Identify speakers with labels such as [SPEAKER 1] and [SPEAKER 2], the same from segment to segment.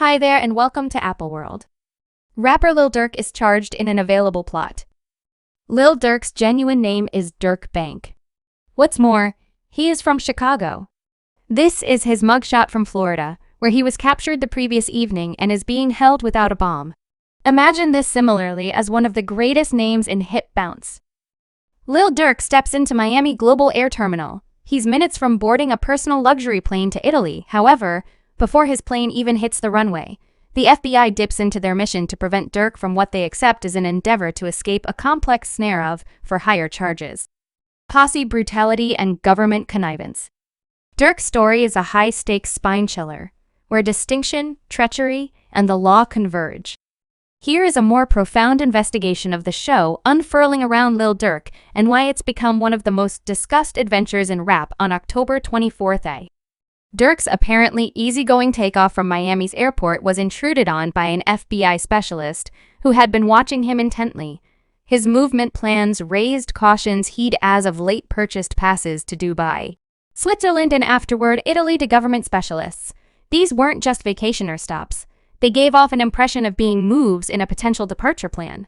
[SPEAKER 1] Hi there and welcome to Apple World. Rapper Lil Durk is charged in an available plot. Lil Durk's genuine name is Durk Bank. What's more, he is from Chicago. This is his mugshot from Florida, where he was captured the previous evening and is being held without a bomb. Imagine this similarly as one of the greatest names in hip bounce. Lil Durk steps into Miami Global Air Terminal. He's minutes from boarding a personal luxury plane to Italy. However, before his plane even hits the runway, the FBI dips into their mission to prevent Durk from what they accept is an endeavor to escape a complex snare of, for hire charges, posse brutality and government connivance. Durk's story is a high-stakes spine chiller, where distinction, treachery, and the law converge. Here is a more profound investigation of the show unfurling around Lil Durk and why it's become one of the most discussed adventures in rap on October 24th. Durk's apparently easygoing takeoff from Miami's airport was intruded on by an FBI specialist who had been watching him intently. His movement plans raised cautions he'd as of late purchased passes to Dubai, Switzerland, and afterward Italy to government specialists. These weren't just vacationer stops. They gave off an impression of being moves in a potential departure plan.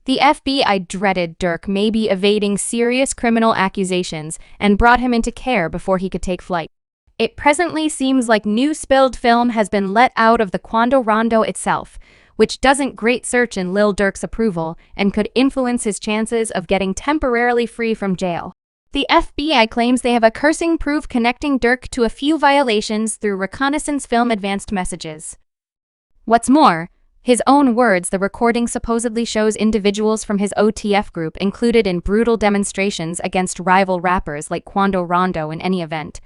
[SPEAKER 1] The FBI dreaded Durk may be evading serious criminal accusations and brought him into care before he could take flight. It presently seems like new spilled film has been let out of the Quando Rondo itself, which doesn't great search in Lil Durk's approval and could influence his chances of getting temporarily free from jail. The FBI claims they have a cursing proof connecting Durk to a few violations through reconnaissance film advanced messages. What's more, his own words, the recording supposedly shows individuals from his OTF group included in brutal demonstrations against rival rappers like Quando Rondo in any event,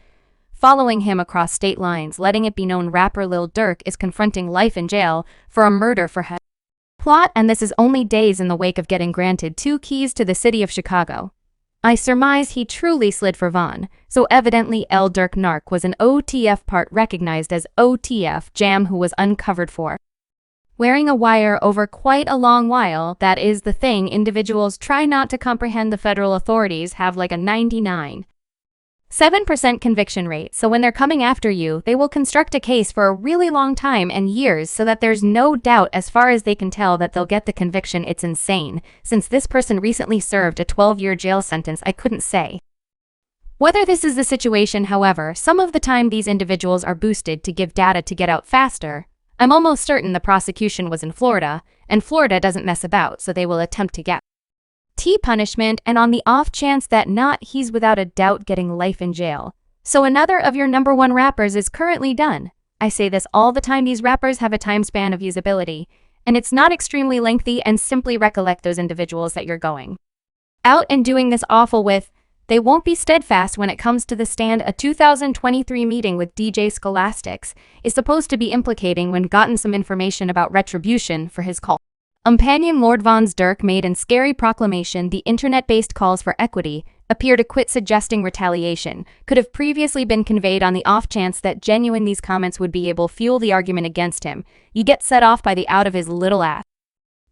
[SPEAKER 1] following him across state lines, letting it be known rapper Lil Durk is confronting life in jail for a murder for hire plot, and this is only days in the wake of getting granted 2 keys to the city of Chicago. I surmise he truly slid for Von, so evidently Lil Durk Narc was an OTF part recognized as OTF Jam who was uncovered for wearing a wire over quite a long while. That is the thing, individuals try not to comprehend. The federal authorities have like a 99.7% conviction rate, so when they're coming after you, they will construct a case for a really long time and years so that there's no doubt as far as they can tell that they'll get the conviction. It's insane. Since this person recently served a 12-year jail sentence, I couldn't say whether this is the situation. However, some of the time these individuals are boosted to give data to get out faster. I'm almost certain the prosecution was in Florida, and Florida doesn't mess about, so they will attempt to get punishment, and on the off chance that not, he's without a doubt getting life in jail. So another of your #1 rappers is currently done. I say this all the time, these rappers have a time span of usability, and it's not extremely lengthy, and simply recollect those individuals that you're going out and doing this awful with. They won't be steadfast when it comes to the stand. A 2023 meeting with DJ Scholastics is supposed to be implicating when gotten some information about retribution for his call. Companion Lord Von's Durk made in scary proclamation. The internet-based calls for equity appear to quit, suggesting retaliation could have previously been conveyed on the off chance that genuine these comments would be able fuel the argument against him. You get set off by the out of his little ass.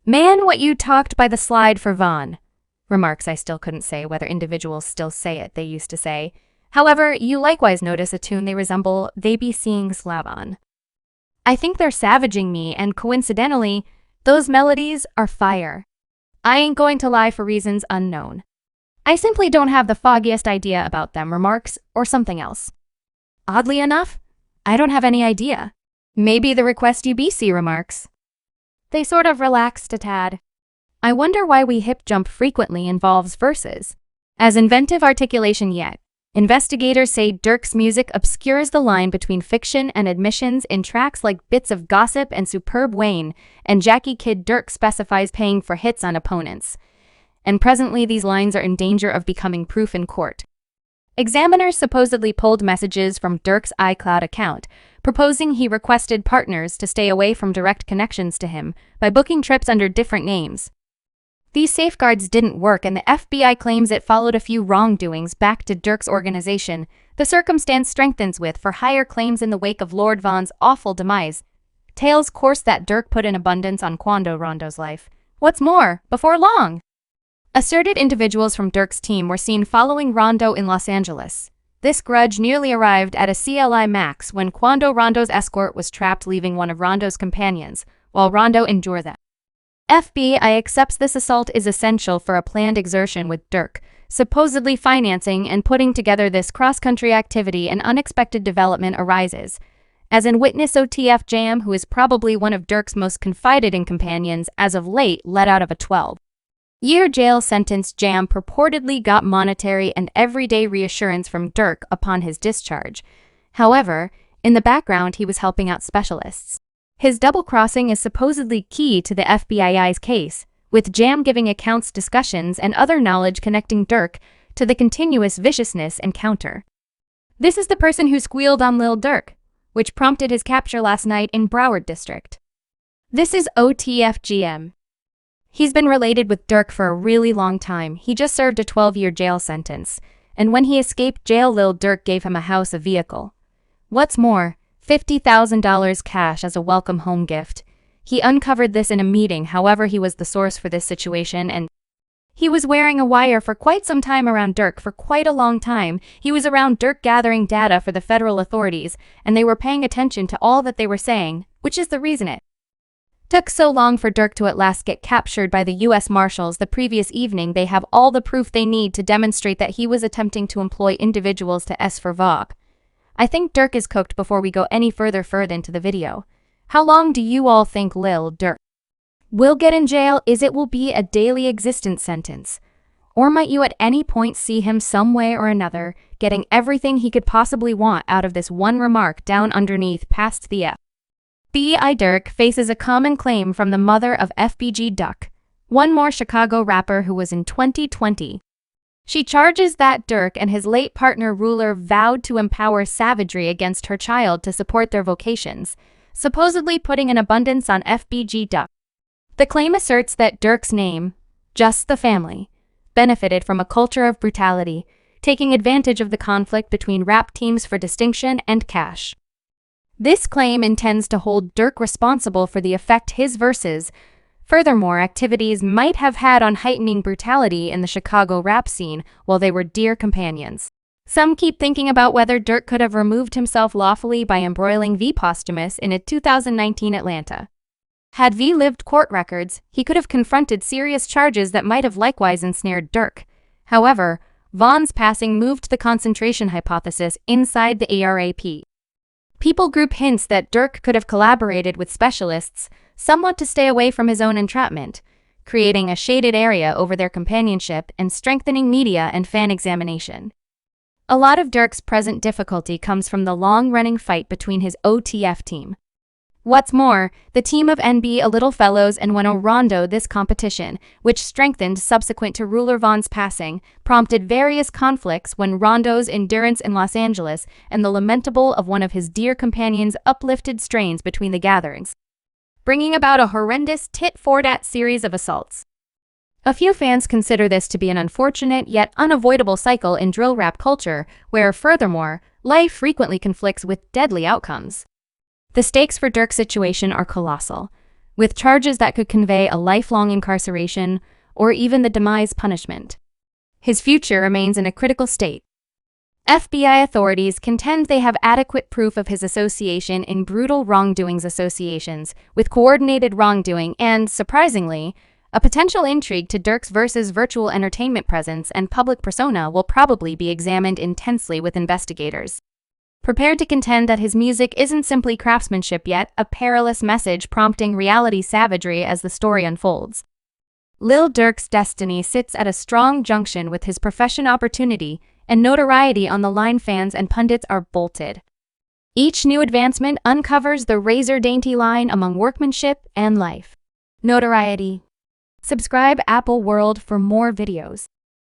[SPEAKER 1] Man, what you talked by the slide for Von. Remarks I still couldn't say whether individuals still say it, they used to say. However, you likewise notice a tune they resemble, they be seeing slab on. I think they're savaging me, and coincidentally, those melodies are fire. I ain't going to lie, for reasons unknown. I simply don't have the foggiest idea about them. Remarks, or something else. Oddly enough, I don't have any idea. Maybe the request UBC remarks. They sort of relaxed a tad. I wonder why we hip jump frequently involves verses. As inventive articulation yet. Investigators say Durk's music obscures the line between fiction and admissions in tracks like Bits of Gossip and Superb Wayne, and Jackie Kid Durk specifies paying for hits on opponents. And presently these lines are in danger of becoming proof in court. Examiners supposedly pulled messages from Durk's iCloud account, proposing he requested partners to stay away from direct connections to him by booking trips under different names. These safeguards didn't work, and the FBI claims it followed a few wrongdoings back to Durk's organization. The circumstance strengthens with for hire claims in the wake of Lord Von's awful demise. Tales course that Durk put in abundance on Quando Rondo's life. What's more, before long, asserted individuals from Durk's team were seen following Rondo in Los Angeles. This grudge nearly arrived at a CLI max when Quando Rondo's escort was trapped leaving one of Rondo's companions, while Rondo endured that. FBI accepts this assault is essential for a planned exertion with Durk, supposedly financing and putting together this cross-country activity. An unexpected development arises, as in witness OTF Jam, who is probably one of Durk's most confided in companions, as of late let out of a 12-year jail sentence. Jam purportedly got monetary and everyday reassurance from Durk upon his discharge. However, in the background he was helping out specialists. His double-crossing is supposedly key to the FBI's case, with Jam giving accounts, discussions, and other knowledge connecting Durk to the continuous viciousness encounter. This is the person who squealed on Lil Durk, which prompted his capture last night in Broward District. This is OTFGM. He's been related with Durk for a really long time. He just served a 12-year jail sentence, and when he escaped jail, Lil Durk gave him a house, a vehicle. What's more, $50,000 cash as a welcome home gift. He uncovered this in a meeting. However, he was the source for this situation, and he was wearing a wire for quite some time around Durk. For quite a long time, he was around Durk gathering data for the federal authorities, and they were paying attention to all that they were saying, which is the reason it took so long for Durk to at last get captured by the U.S. Marshals the previous evening. They have all the proof they need to demonstrate that he was attempting to employ individuals to S for VOG. I think Durk is cooked. Before we go any further into the video, how long do you all think Lil Durk will get in jail? Is it will be a daily existence sentence? Or might you at any point see him some way or another getting everything he could possibly want out of this one remark down underneath past the FBI? Durk faces a common claim from the mother of FBG Duck, one more Chicago rapper who was in 2020. She charges that Durk and his late partner Ruler vowed to empower savagery against her child to support their vocations, supposedly putting an abundance on FBG Duck. The claim asserts that Durk's name, Just the Family, benefited from a culture of brutality, taking advantage of the conflict between rap teams for distinction and cash. This claim intends to hold Durk responsible for the effect his verses, furthermore, activities might have had on heightening brutality in the Chicago rap scene while they were dear companions. Some keep thinking about whether Durk could have removed himself lawfully by embroiling V posthumous in a 2019 Atlanta. Had V lived court records, he could have confronted serious charges that might have likewise ensnared Durk. However, Vaughn's passing moved the concentration hypothesis inside the ARAP. People group hints that Durk could have collaborated with specialists, somewhat to stay away from his own entrapment, creating a shaded area over their companionship and strengthening media and fan examination. A lot of Durk's present difficulty comes from the long-running fight between his OTF team. What's more, the team of NB A Little Fellows and Quando Rondo. This competition, which strengthened subsequent to Ruler Vaughn's passing, prompted various conflicts when Rondo's endurance in Los Angeles and the lamentable of one of his dear companions uplifted strains between the gatherings, bringing about a horrendous tit-for-tat series of assaults. A few fans consider this to be an unfortunate yet unavoidable cycle in drill rap culture, where, furthermore, life frequently conflicts with deadly outcomes. The stakes for Durk's situation are colossal, with charges that could convey a lifelong incarceration or even the demise punishment. His future remains in a critical state. FBI authorities contend they have adequate proof of his association in brutal wrongdoings associations with coordinated wrongdoing and, surprisingly, a potential intrigue to Durk's versus virtual entertainment presence and public persona will probably be examined intensely with investigators prepared to contend that his music isn't simply craftsmanship yet a perilous message prompting reality savagery as the story unfolds. Lil Durk's destiny sits at a strong junction with his profession, opportunity and notoriety on the line. Fans and pundits are bolted. Each new advancement uncovers the razor-dainty line among workmanship and life. Notoriety. Subscribe Apple World for more videos.